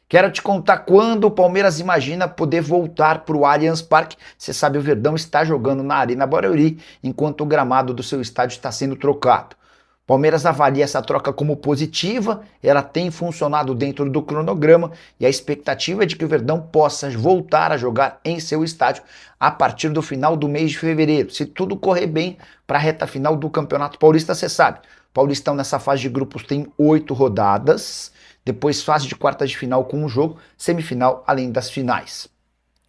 Quero te contar quando o Palmeiras imagina poder voltar para o Allianz Parque. Você sabe, o Verdão está jogando na Arena Barueri, enquanto o gramado do seu estádio está sendo trocado. O Palmeiras avalia essa troca como positiva, ela tem funcionado dentro do cronograma e a expectativa é de que o Verdão possa voltar a jogar em seu estádio a partir do final do mês de fevereiro. Se tudo correr bem para a reta final do Campeonato Paulista, você sabe, o Paulistão nessa fase de grupos tem 8 rodadas, depois fase de quartas de final com um jogo, semifinal além das finais.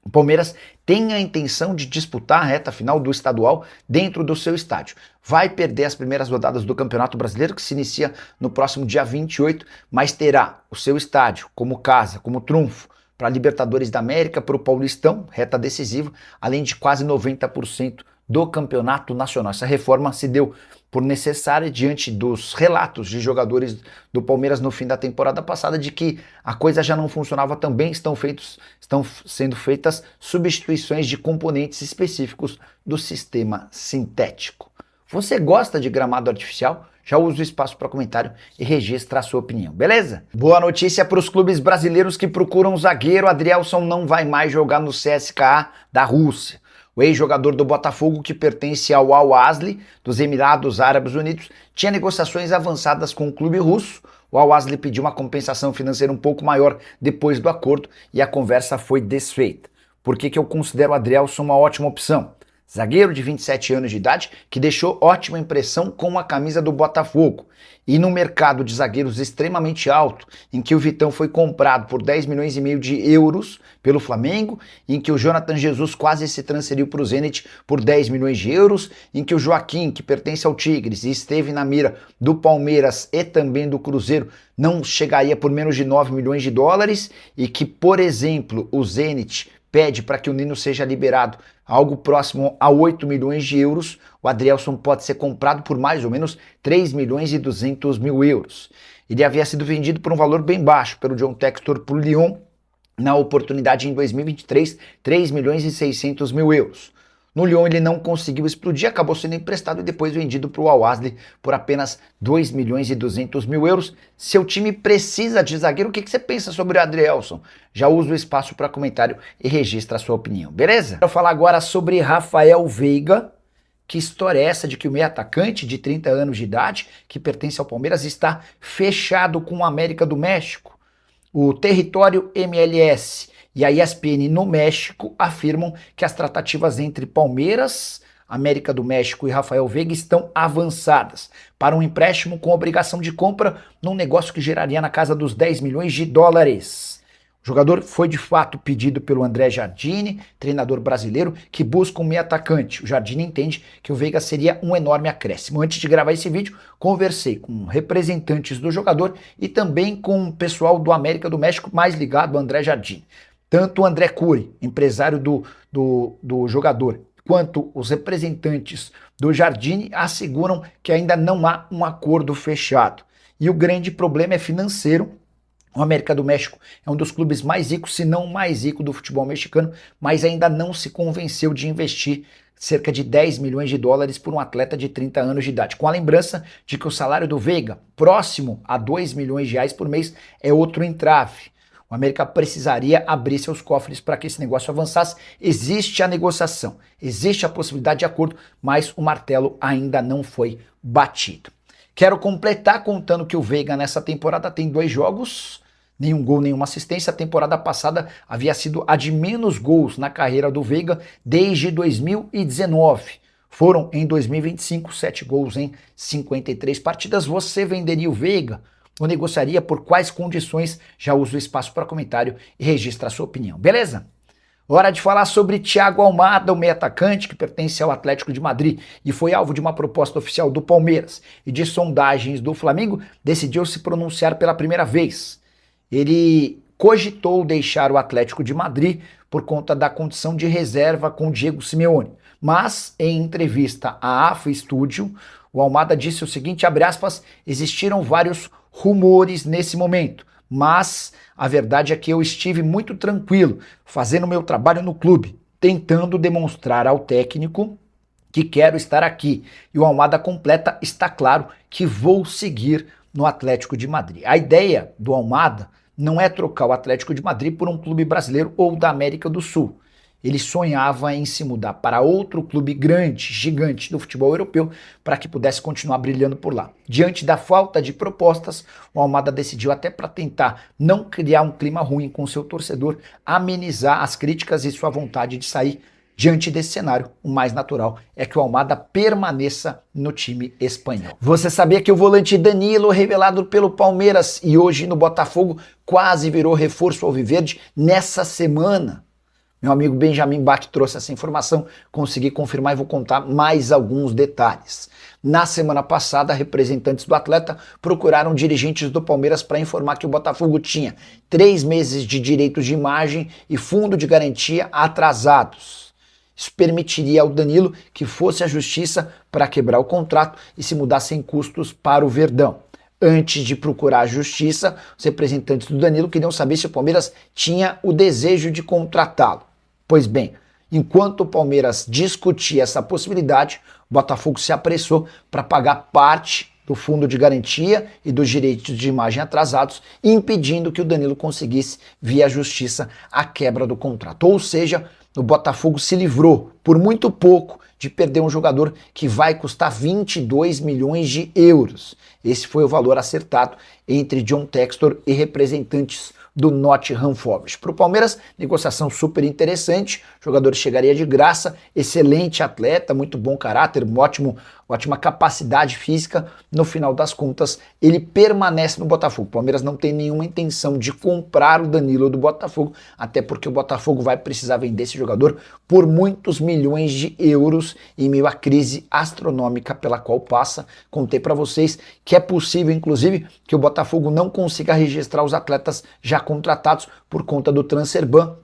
O Palmeiras tem a intenção de disputar a reta final do estadual dentro do seu estádio. Vai perder as primeiras rodadas do Campeonato Brasileiro, que se inicia no próximo dia 28, mas terá o seu estádio como casa, como trunfo, para a Libertadores da América, para o Paulistão, reta decisiva, além de quase 90% do Campeonato Nacional. Essa reforma se deu por necessária diante dos relatos de jogadores do Palmeiras no fim da temporada passada de que a coisa já não funcionava tão bem, estão sendo feitas substituições de componentes específicos do sistema sintético. Você gosta de gramado artificial? Já usa o espaço para comentário e registra a sua opinião, beleza? Boa notícia para os clubes brasileiros que procuram zagueiro. Adrielson não vai mais jogar no CSKA da Rússia. O ex-jogador do Botafogo, que pertence ao Al-Ahly, dos Emirados Árabes Unidos, tinha negociações avançadas com o clube russo. O Al-Ahly pediu uma compensação financeira um pouco maior depois do acordo e a conversa foi desfeita. Por que eu considero o Adrielson uma ótima opção? Zagueiro de 27 anos de idade que deixou ótima impressão com a camisa do Botafogo. E no mercado de zagueiros extremamente alto, em que o Vitão foi comprado por 10 milhões e meio de euros pelo Flamengo, em que o Jonathan Jesus quase se transferiu para o Zenit por 10 milhões de euros, em que o Joaquim, que pertence ao Tigres e esteve na mira do Palmeiras e também do Cruzeiro, não chegaria por menos de 9 milhões de dólares, e que, por exemplo, o Zenit pede para que o Nino seja liberado algo próximo a 8 milhões de euros, o Adrielson pode ser comprado por mais ou menos 3 milhões e 200 mil euros. Ele havia sido vendido por um valor bem baixo pelo John Textor para o Lyon, na oportunidade em 2023, 3 milhões e 600 mil euros. No Lyon ele não conseguiu explodir, acabou sendo emprestado e depois vendido para o Al-Ahly por apenas 2 milhões e 200 mil euros. Seu time precisa de zagueiro, o que você pensa sobre o Adrielson? Já usa o espaço para comentário e registra a sua opinião, beleza? Quero falar agora sobre Rafael Veiga. Que história é essa de que o meio atacante de 30 anos de idade, que pertence ao Palmeiras, está fechado com o América do México? O território MLS e a ESPN no México afirmam que as tratativas entre Palmeiras, América do México e Rafael Veiga estão avançadas para um empréstimo com obrigação de compra num negócio que geraria na casa dos 10 milhões de dólares. O jogador foi de fato pedido pelo André Jardine, treinador brasileiro, que busca um meio atacante. O Jardine entende que o Veiga seria um enorme acréscimo. Antes de gravar esse vídeo, conversei com representantes do jogador e também com o pessoal do América do México mais ligado ao André Jardine. Tanto o André Curi, empresário do jogador, quanto os representantes do Jardine asseguram que ainda não há um acordo fechado. E o grande problema é financeiro. O América do México é um dos clubes mais ricos, se não o mais rico do futebol mexicano, mas ainda não se convenceu de investir cerca de 10 milhões de dólares por um atleta de 30 anos de idade. Com a lembrança de que o salário do Veiga, próximo a 2 milhões de reais por mês, é outro entrave. O América precisaria abrir seus cofres para que esse negócio avançasse. Existe a negociação, existe a possibilidade de acordo, mas o martelo ainda não foi batido. Quero completar contando que o Veiga nessa temporada tem 2 jogos, nenhum gol, nenhuma assistência. A temporada passada havia sido a de menos gols na carreira do Veiga desde 2019. Foram em 2025 7 gols em 53 partidas. Você venderia o Veiga? Ou negociaria por quais condições? Já uso o espaço para comentário e registra a sua opinião, beleza? Hora de falar sobre Thiago Almada, o meio atacante que pertence ao Atlético de Madrid e foi alvo de uma proposta oficial do Palmeiras e de sondagens do Flamengo, decidiu se pronunciar pela primeira vez. Ele cogitou deixar o Atlético de Madrid por conta da condição de reserva com Diego Simeone, mas em entrevista à AFA Studio, o Almada disse o seguinte, abre aspas, existiram vários rumores nesse momento, mas a verdade é que eu estive muito tranquilo, fazendo meu trabalho no clube, tentando demonstrar ao técnico que quero estar aqui. E o Almada completa, está claro que vou seguir no Atlético de Madrid. A ideia do Almada não é trocar o Atlético de Madrid por um clube brasileiro ou da América do Sul. Ele sonhava em se mudar para outro clube grande, gigante do futebol europeu, para que pudesse continuar brilhando por lá. Diante da falta de propostas, o Almada decidiu, até para tentar não criar um clima ruim com seu torcedor, amenizar as críticas e sua vontade de sair. Diante desse cenário, o mais natural é que o Almada permaneça no time espanhol. Você sabia que o volante Danilo, revelado pelo Palmeiras e hoje no Botafogo, quase virou reforço alviverde nessa semana? Meu amigo Benjamin Bach trouxe essa informação, consegui confirmar e vou contar mais alguns detalhes. Na semana passada, representantes do atleta procuraram dirigentes do Palmeiras para informar que o Botafogo tinha 3 meses de direitos de imagem e fundo de garantia atrasados. Isso permitiria ao Danilo que fosse à justiça para quebrar o contrato e se mudar sem custos para o Verdão. Antes de procurar a justiça, os representantes do Danilo queriam saber se o Palmeiras tinha o desejo de contratá-lo. Pois bem, enquanto o Palmeiras discutia essa possibilidade, o Botafogo se apressou para pagar parte do fundo de garantia e dos direitos de imagem atrasados, impedindo que o Danilo conseguisse, via justiça, a quebra do contrato. Ou seja, o Botafogo se livrou, por muito pouco, de perder um jogador que vai custar 22 milhões de euros. Esse foi o valor acertado entre John Textor e representantes do Nottingham Forest. Para o Palmeiras, negociação super interessante, o jogador chegaria de graça, excelente atleta, muito bom caráter, ótima capacidade física. No final das contas, ele permanece no Botafogo. O Palmeiras não tem nenhuma intenção de comprar o Danilo do Botafogo, até porque o Botafogo vai precisar vender esse jogador por muitos milhões de euros em meio à crise astronômica pela qual passa. Contei para vocês que é possível, inclusive, que o Botafogo não consiga registrar os atletas já contratados por conta do transfer ban.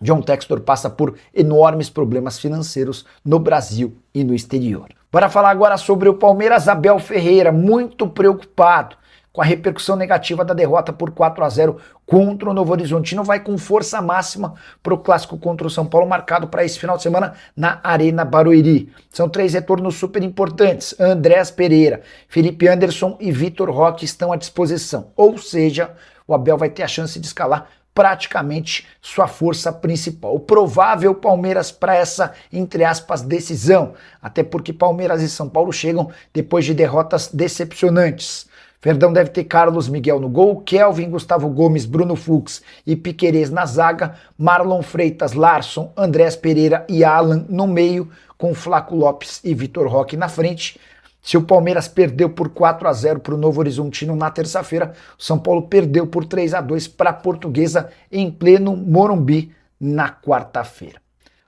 John Textor passa por enormes problemas financeiros no Brasil e no exterior. Bora falar agora sobre o Palmeiras. Abel Ferreira, muito preocupado com a repercussão negativa da derrota por 4-0 contra o Novo Horizontino, vai com força máxima para o clássico contra o São Paulo, marcado para esse final de semana na Arena Barueri. São 3 retornos super importantes. Andrés Pereira, Felipe Anderson e Vitor Roque estão à disposição. Ou seja, o Abel vai ter a chance de escalar praticamente sua força principal. O provável Palmeiras para essa, entre aspas, decisão, até porque Palmeiras e São Paulo chegam depois de derrotas decepcionantes. Verdão deve ter Carlos Miguel no gol, Kelvin, Gustavo Gomes, Bruno Fux e Piquerez na zaga, Marlon Freitas, Larson, Andrés Pereira e Alan no meio, com Flaco Lopes e Vitor Roque na frente. Se o Palmeiras perdeu por 4-0 para o Novo Horizontino na terça-feira, o São Paulo perdeu por 3-2 para a Portuguesa em pleno Morumbi na quarta-feira.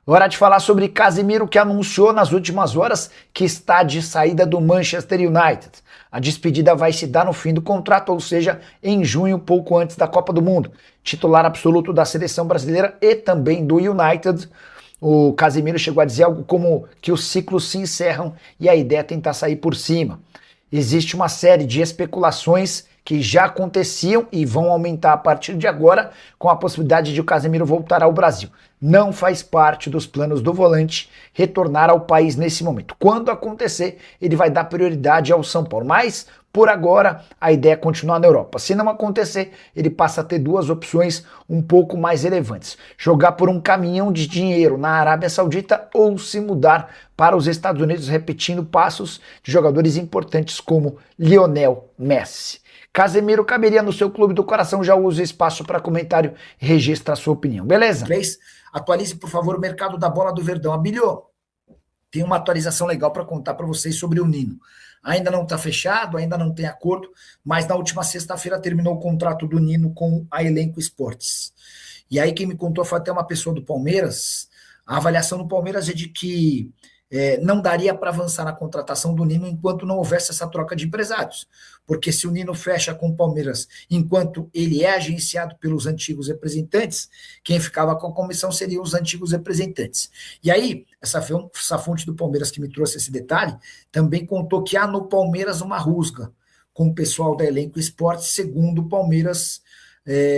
Hora de falar sobre Casemiro, que anunciou nas últimas horas que está de saída do Manchester United. A despedida vai se dar no fim do contrato, ou seja, em junho, pouco antes da Copa do Mundo. Titular absoluto da seleção brasileira e também do United. O Casemiro chegou a dizer algo como que os ciclos se encerram e a ideia é tentar sair por cima. Existe uma série de especulações que já aconteciam e vão aumentar a partir de agora, com a possibilidade de o Casemiro voltar ao Brasil. Não faz parte dos planos do volante retornar ao país nesse momento. Quando acontecer, ele vai dar prioridade ao São Paulo. Mas, por agora, a ideia é continuar na Europa. Se não acontecer, ele passa a ter 2 opções um pouco mais relevantes. Jogar por um caminhão de dinheiro na Arábia Saudita ou se mudar para os Estados Unidos, repetindo passos de jogadores importantes como Lionel Messi. Casemiro caberia no seu clube do coração, já usa espaço para comentário e registra a sua opinião, beleza? 3. Atualize, por favor, o mercado da bola do Verdão. Abílio, tem uma atualização legal para contar para vocês sobre o Nino. Ainda não está fechado, ainda não tem acordo, mas na última sexta-feira terminou o contrato do Nino com a Elenco Esportes. E aí quem me contou foi até uma pessoa do Palmeiras. A avaliação do Palmeiras é de que não daria para avançar na contratação do Nino enquanto não houvesse essa troca de empresários. Porque se o Nino fecha com o Palmeiras enquanto ele é agenciado pelos antigos representantes, quem ficava com a comissão seriam os antigos representantes. E aí, essa fonte do Palmeiras que me trouxe esse detalhe, também contou que há no Palmeiras uma rusga com o pessoal da Elenco Esportes, segundo o Palmeiras.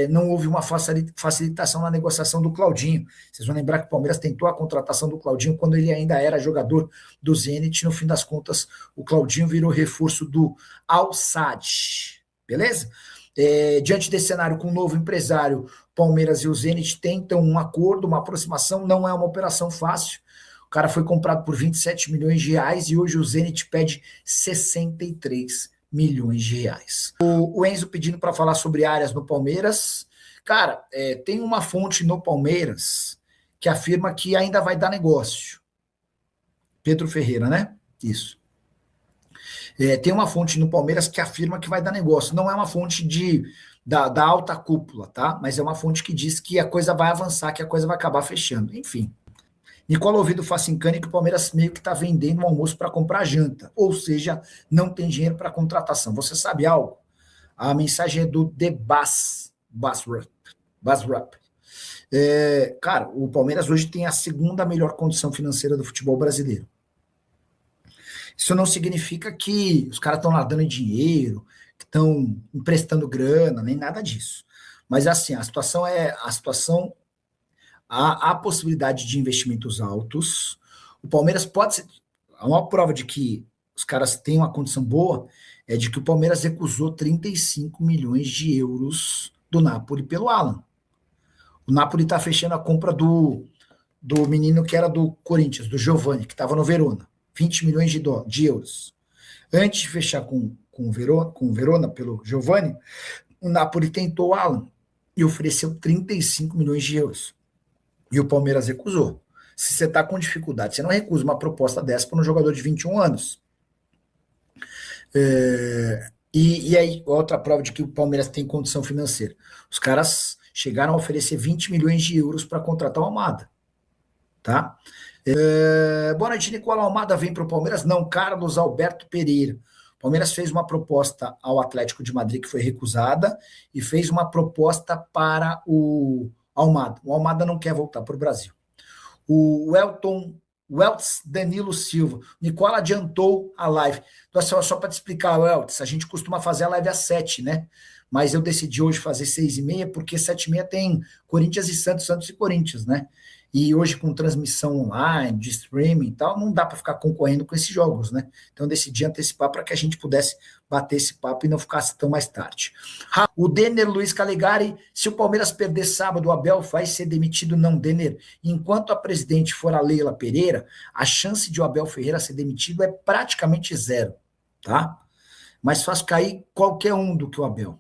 Não houve uma facilitação na negociação do Claudinho. Vocês vão lembrar que o Palmeiras tentou a contratação do Claudinho quando ele ainda era jogador do Zenit. No fim das contas, o Claudinho virou reforço do Al Sadd. Beleza? Diante desse cenário, com um novo empresário, Palmeiras e o Zenit tentam um acordo, uma aproximação, não é uma operação fácil. O cara foi comprado por 27 milhões de reais e hoje o Zenit pede 63 milhões de reais. O Enzo pedindo para falar sobre áreas no Palmeiras. Cara, tem uma fonte no Palmeiras que afirma que ainda vai dar negócio. Pedro Ferreira, né? Isso. Tem uma fonte no Palmeiras que afirma que vai dar negócio. Não é uma fonte da alta cúpula, tá? Mas é uma fonte que diz que a coisa vai avançar, que a coisa vai acabar fechando. Enfim. Nicola Ouvido Facincani que o Palmeiras meio que está vendendo um almoço para comprar janta. Ou seja, não tem dinheiro para contratação. Você sabe algo? A mensagem é do The Basrap. Cara, o Palmeiras hoje tem a segunda melhor condição financeira do futebol brasileiro. Isso não significa que os caras estão lá dando dinheiro, que estão emprestando grana, nem nada disso. Mas assim, a situação há possibilidade de investimentos altos. O Palmeiras pode ser. A maior prova de que os caras têm uma condição boa é de que o Palmeiras recusou 35 milhões de euros do Napoli pelo Alan. O Napoli está fechando a compra do menino que era do Corinthians, do Giovani, que estava no Verona. 20 milhões de euros. Antes de fechar com o Verona pelo Giovani, o Napoli tentou o Alan e ofereceu 35 milhões de euros. E o Palmeiras recusou. Se você está com dificuldade, você não recusa uma proposta dessa para um jogador de 21 anos. E aí, outra prova de que o Palmeiras tem condição financeira. Os caras chegaram a oferecer 20 milhões de euros para contratar o Almada. Tá? Boa noite, Nicolau. Almada vem para o Palmeiras? Não, Carlos Alberto Pereira. O Palmeiras fez uma proposta ao Atlético de Madrid que foi recusada e fez uma proposta para o Almada. O Almada não quer voltar para o Brasil. O Welts Danilo Silva. Nicola adiantou a live. Então, só para te explicar, Welts, a gente costuma fazer a live às 7, né? Mas eu decidi hoje fazer 6h30, porque 7h30 tem Corinthians e Santos, Santos e Corinthians, né? E hoje, com transmissão online, de streaming e tal, não dá para ficar concorrendo com esses jogos, né? Então, eu decidi antecipar para que a gente pudesse bater esse papo e não ficasse tão mais tarde. O Denner Luiz Calegari, se o Palmeiras perder sábado, o Abel vai ser demitido? Não, Denner. Enquanto a presidente for a Leila Pereira, a chance de o Abel Ferreira ser demitido é praticamente zero, tá? Mais fácil cair qualquer um do que o Abel.